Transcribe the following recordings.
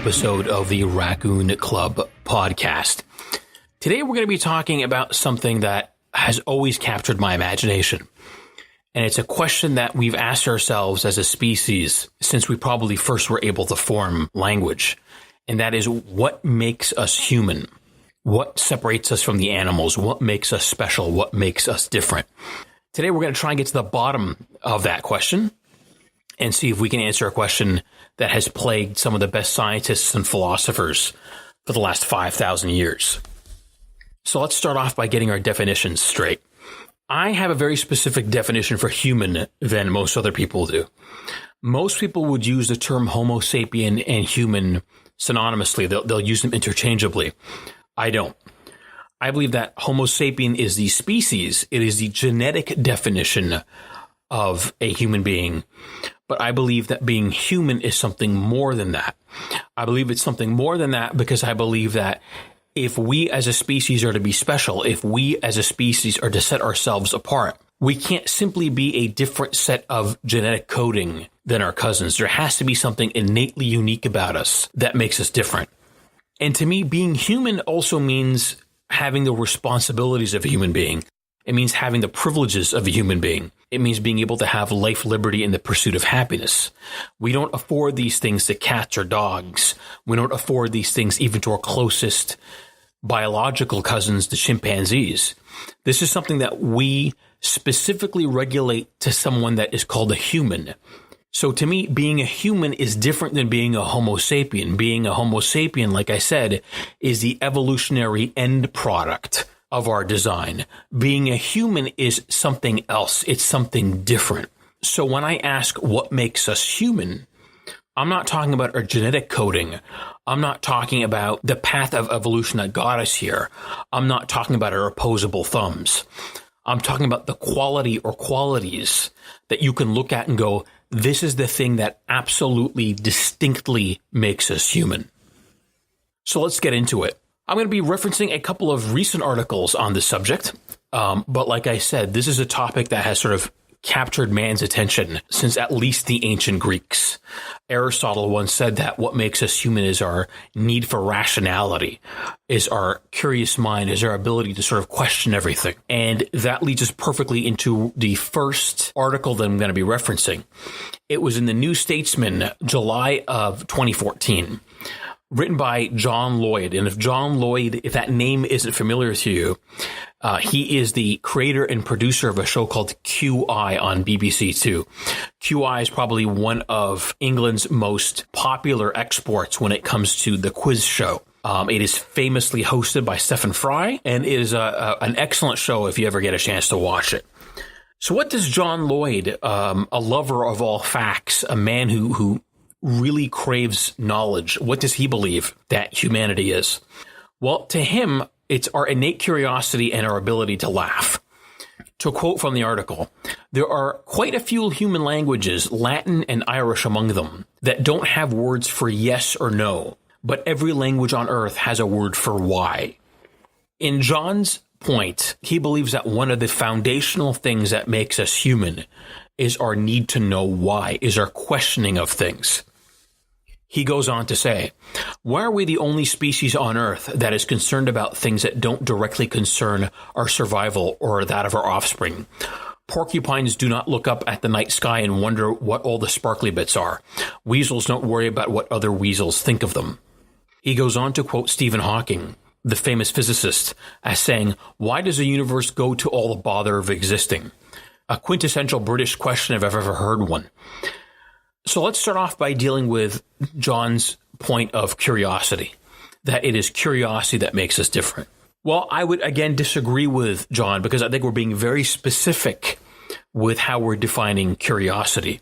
episode of the Raccoon Club podcast. Today we're going to be talking about something that has always captured my imagination. And it's a question that we've asked ourselves as a species since we probably first were able to form language. And that is, what makes us human? What separates us from the animals? What makes us special? What makes us different? Today we're going to try and get to the bottom of that question and see if we can answer a question that has plagued some of the best scientists and philosophers for the last 5,000 years. So let's start off by getting our definitions straight. I have a very specific definition for human than most other people do. Most people would use the term Homo sapien and human synonymously. They'll use them interchangeably. I don't. I believe that Homo sapien is the species. It is the genetic definition of a human being. But I believe that being human is something more than that. I believe it's something more than that because I believe that if we as a species are to be special, if we as a species are to set ourselves apart, we can't simply be a different set of genetic coding than our cousins. There has to be something innately unique about us that makes us different. And to me, being human also means having the responsibilities of a human being. It means having the privileges of a human being. It means being able to have life, liberty, and the pursuit of happiness. We don't afford these things to cats or dogs. We don't afford these things even to our closest biological cousins, the chimpanzees. This is something that we specifically regulate to someone that is called a human. So to me, being a human is different than being a Homo sapien. Being a Homo sapien, like I said, is the evolutionary end product of our design. Being a human is something else. It's something different. So when I ask what makes us human, I'm not talking about our genetic coding. I'm not talking about the path of evolution that got us here. I'm not talking about our opposable thumbs. I'm talking about the quality or qualities that you can look at and go, this is the thing that absolutely distinctly makes us human. So let's get into it. I'm going to be referencing a couple of recent articles on this subject. But like I said, this is a topic that has sort of captured man's attention since at least the ancient Greeks. Aristotle once said that what makes us human is our need for rationality, is our curious mind, is our ability to sort of question everything. And that leads us perfectly into the first article that I'm going to be referencing. It was in the New Statesman, July of 2014. Written by John Lloyd. And if that name isn't familiar to you, he is the creator and producer of a show called QI on BBC Two. QI is probably one of England's most popular exports when it comes to the quiz show. It is famously hosted by Stephen Fry, and it is an excellent show if you ever get a chance to watch it. So what does John Lloyd, a lover of all facts, a man who really craves knowledge, what does he believe that humanity is? Well, to him, it's our innate curiosity and our ability to laugh. To quote from the article, there are quite a few human languages, Latin and Irish among them, that don't have words for yes or no, but every language on earth has a word for why. In John's point, he believes that one of the foundational things that makes us human is our need to know why, is our questioning of things. He goes on to say, why are we the only species on Earth that is concerned about things that don't directly concern our survival or that of our offspring? Porcupines do not look up at the night sky and wonder what all the sparkly bits are. Weasels don't worry about what other weasels think of them. He goes on to quote Stephen Hawking, the famous physicist, as saying, why does the universe go to all the bother of existing? A quintessential British question if I've ever heard one. So let's start off by dealing with John's point of curiosity, that it is curiosity that makes us different. Well, I would again disagree with John because I think we're being very specific with how we're defining curiosity.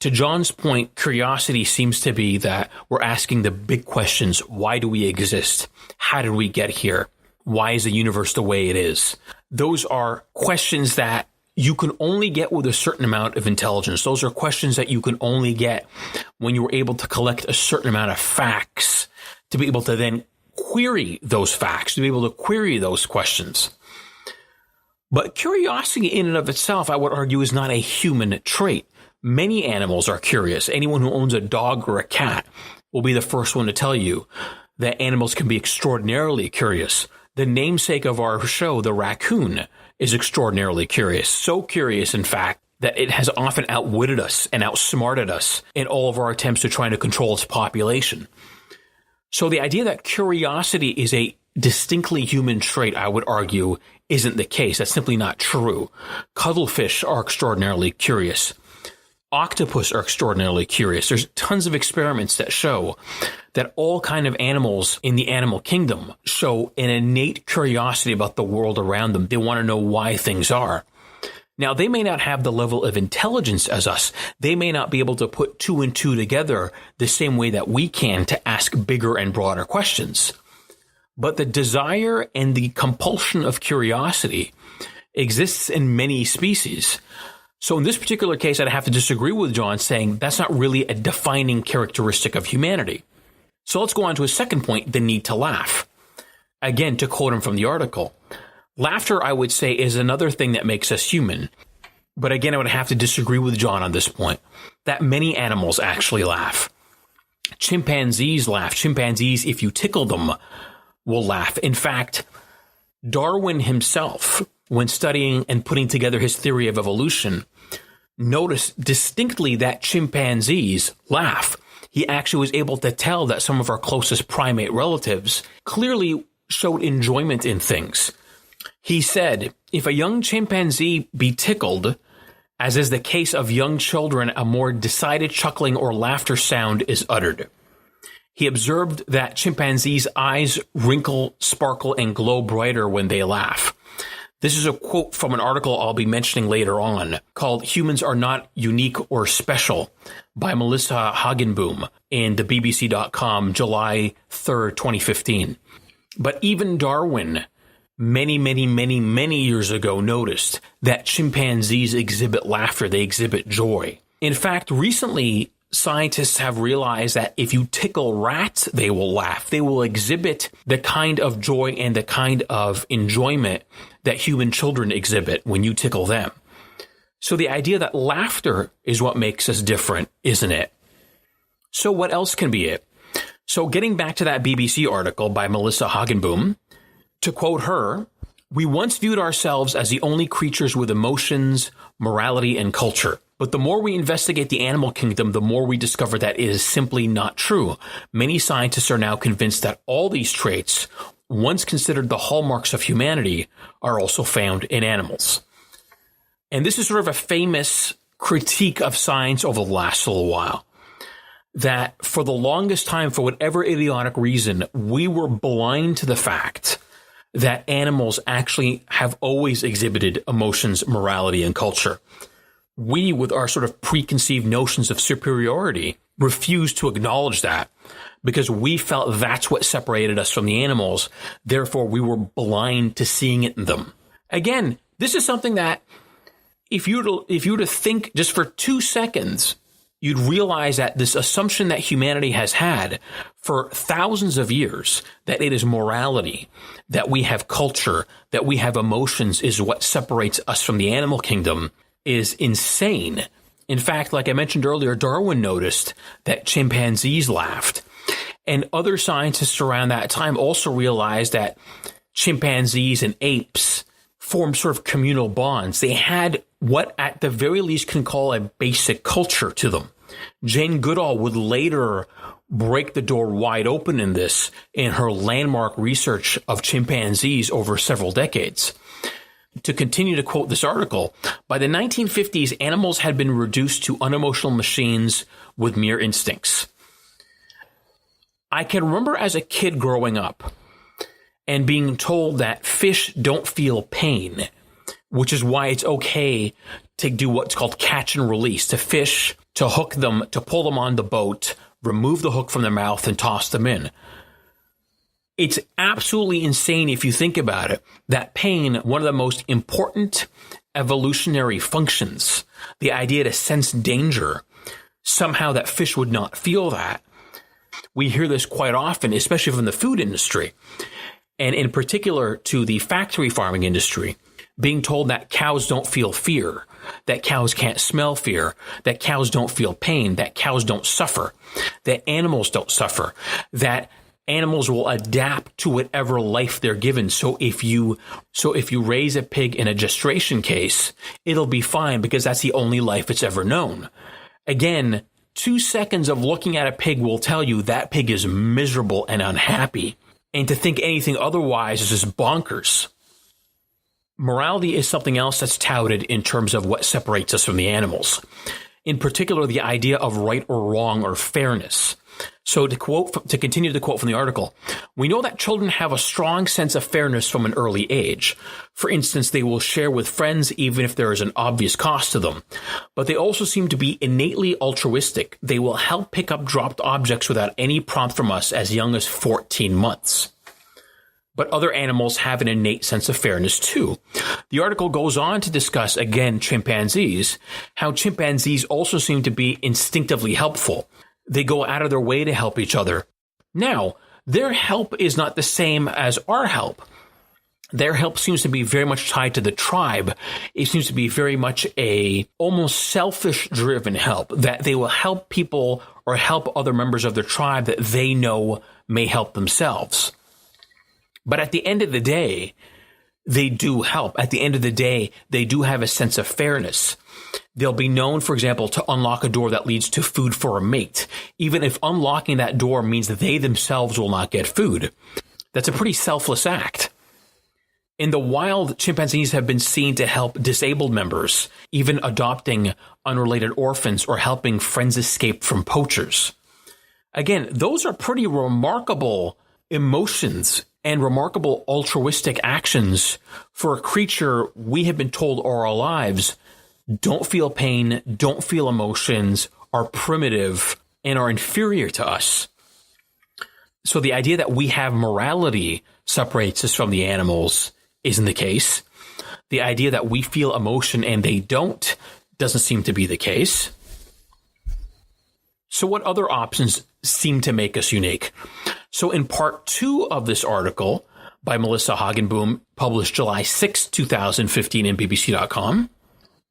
To John's point, curiosity seems to be that we're asking the big questions. Why do we exist? How did we get here? Why is the universe the way it is? Those are questions that you can only get with a certain amount of intelligence. Those are questions that you can only get when you're able to collect a certain amount of facts to be able to then query those facts, to be able to query those questions. But curiosity in and of itself, I would argue, is not a human trait. Many animals are curious. Anyone who owns a dog or a cat will be the first one to tell you that animals can be extraordinarily curious. The namesake of our show, the raccoon, is extraordinarily curious. So curious, in fact, that it has often outwitted us and outsmarted us in all of our attempts to try to control its population. So the idea that curiosity is a distinctly human trait, I would argue, isn't the case. That's simply not true. Cuttlefish are extraordinarily curious. Octopus are extraordinarily curious. There's tons of experiments that show that all kind of animals in the animal kingdom show an innate curiosity about the world around them. They want to know why things are. Now, they may not have the level of intelligence as us. They may not be able to put two and two together the same way that we can to ask bigger and broader questions. But the desire and the compulsion of curiosity exists in many species. So in this particular case, I'd have to disagree with John, saying that's not really a defining characteristic of humanity. So let's go on to a second point, the need to laugh. Again, to quote him from the article, laughter, I would say, is another thing that makes us human. But again, I would have to disagree with John on this point, that many animals actually laugh. Chimpanzees laugh. Chimpanzees, if you tickle them, will laugh. In fact, Darwin himself, when studying and putting together his theory of evolution, noticed distinctly that chimpanzees laugh. He actually was able to tell that some of our closest primate relatives clearly showed enjoyment in things. He said, if a young chimpanzee be tickled, as is the case of young children, a more decided chuckling or laughter sound is uttered. He observed that chimpanzees' eyes wrinkle, sparkle, and glow brighter when they laugh. This is a quote from an article I'll be mentioning later on called Humans Are Not Unique or Special by Melissa Hagenboom in the BBC.com, July 3rd, 2015. But even Darwin, many years ago, noticed that chimpanzees exhibit laughter. They exhibit joy. In fact, recently, scientists have realized that if you tickle rats, they will laugh. They will exhibit the kind of joy and the kind of enjoyment that human children exhibit when you tickle them. So the idea that laughter is what makes us different, isn't it? So what else can be it? So getting back to that BBC article by Melissa Hagenboom, to quote her, we once viewed ourselves as the only creatures with emotions, morality, and culture. But the more we investigate the animal kingdom, the more we discover that it is simply not true. Many scientists are now convinced that all these traits, once considered the hallmarks of humanity, are also found in animals. And this is sort of a famous critique of science over the last little while. That for the longest time, for whatever idiotic reason, we were blind to the fact that animals actually have always exhibited emotions, morality, and culture. We, with our sort of preconceived notions of superiority, refused to acknowledge that because we felt that's what separated us from the animals. Therefore, we were blind to seeing it in them. Again, this is something that if you were to think just for 2 seconds, you'd realize that this assumption that humanity has had for thousands of years, that it is morality, that we have culture, that we have emotions is what separates us from the animal kingdom, is insane. In fact, like I mentioned earlier, Darwin noticed that chimpanzees laughed. And other scientists around that time also realized that chimpanzees and apes formed sort of communal bonds. They had what at the very least can call a basic culture to them. Jane Goodall would later break the door wide open in this in her landmark research of chimpanzees over several decades. To continue to quote this article, by the 1950s, animals had been reduced to unemotional machines with mere instincts. I can remember as a kid growing up and being told that fish don't feel pain, which is why it's okay to do what's called catch and release, to fish, to hook them, to pull them on the boat, remove the hook from their mouth and toss them in. It's absolutely insane if you think about it, that pain, one of the most important evolutionary functions, the idea to sense danger, somehow that fish would not feel that. We hear this quite often, especially from the food industry, and in particular to the factory farming industry, being told that cows don't feel fear, that cows can't smell fear, that cows don't feel pain, that cows don't suffer, that animals don't suffer, that animals will adapt to whatever life they're given. So if you raise a pig in a gestation case, it'll be fine because that's the only life it's ever known. Again, 2 seconds of looking at a pig will tell you that pig is miserable and unhappy. And to think anything otherwise is just bonkers. Morality is something else that's touted in terms of what separates us from the animals. In particular, the idea of right or wrong or fairness. So to continue the quote from the article, we know that children have a strong sense of fairness from an early age. For instance, they will share with friends even if there is an obvious cost to them. But they also seem to be innately altruistic. They will help pick up dropped objects without any prompt from us as young as 14 months. But other animals have an innate sense of fairness too. The article goes on to discuss, again, chimpanzees, how chimpanzees also seem to be instinctively helpful. They go out of their way to help each other. Now, their help is not the same as our help. Their help seems to be very much tied to the tribe. It seems to be very much a almost selfish-driven help, that they will help people or help other members of their tribe that they know may help themselves. But at the end of the day, they do help. At the end of the day, they do have a sense of fairness. They'll be known, for example, to unlock a door that leads to food for a mate, even if unlocking that door means that they themselves will not get food. That's a pretty selfless act. In the wild, chimpanzees have been seen to help disabled members, even adopting unrelated orphans or helping friends escape from poachers. Again, those are pretty remarkable emotions and remarkable altruistic actions for a creature we have been told all our lives don't feel pain, don't feel emotions, are primitive, and are inferior to us. So the idea that we have morality separates us from the animals isn't the case. The idea that we feel emotion and they don't doesn't seem to be the case. So what other options seem to make us unique? So in part 2 of this article by Melissa Hagenboom, published July 6, 2015 in BBC.com,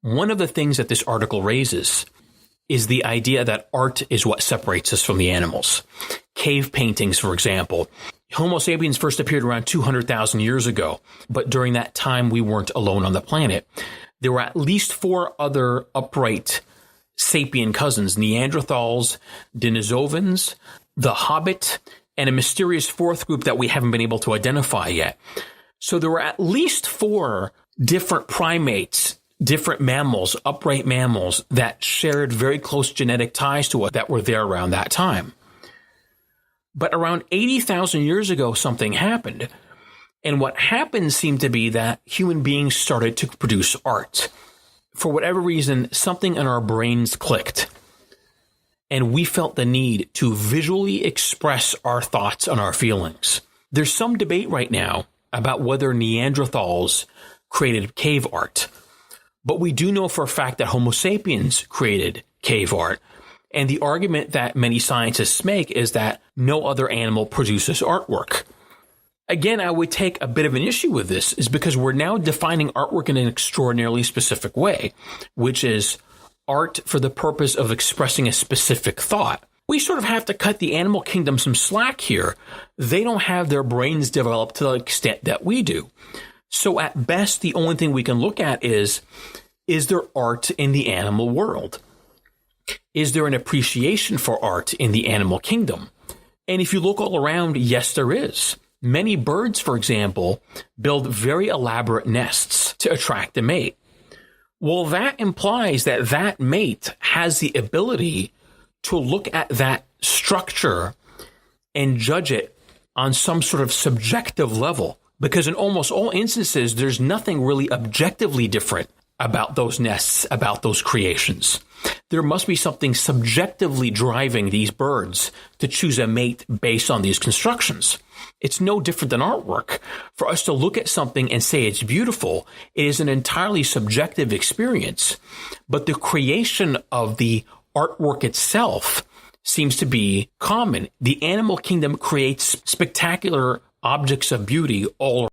one of the things that this article raises is the idea that art is what separates us from the animals. Cave paintings, for example. Homo sapiens first appeared around 200,000 years ago, but during that time we weren't alone on the planet. There were at least 4 other upright sapien cousins, Neanderthals, Denisovans, the Hobbit, and a mysterious 4th group that we haven't been able to identify yet. So there were at least 4 different primates, different mammals, upright mammals that shared very close genetic ties to us that were there around that time. But around 80,000 years ago, something happened. And what happened seemed to be that human beings started to produce art. For whatever reason, something in our brains clicked. And we felt the need to visually express our thoughts and our feelings. There's some debate right now about whether Neanderthals created cave art. But we do know for a fact that Homo sapiens created cave art. And the argument that many scientists make is that no other animal produces artwork. Again, I would take a bit of an issue with this is because we're now defining artwork in an extraordinarily specific way, which is art for the purpose of expressing a specific thought. We sort of have to cut the animal kingdom some slack here. They don't have their brains developed to the extent that we do. So at best, the only thing we can look at is there art in the animal world? Is there an appreciation for art in the animal kingdom? And if you look all around, yes, there is. Many birds, for example, build very elaborate nests to attract a mate. Well, that implies that that mate has the ability to look at that structure and judge it on some sort of subjective level. Because in almost all instances, there's nothing really objectively different about those nests, about those creations. There must be something subjectively driving these birds to choose a mate based on these constructions. It's no different than artwork. For us to look at something and say it's beautiful, it is an entirely subjective experience. But the creation of the artwork itself seems to be common. The animal kingdom creates spectacular objects of beauty all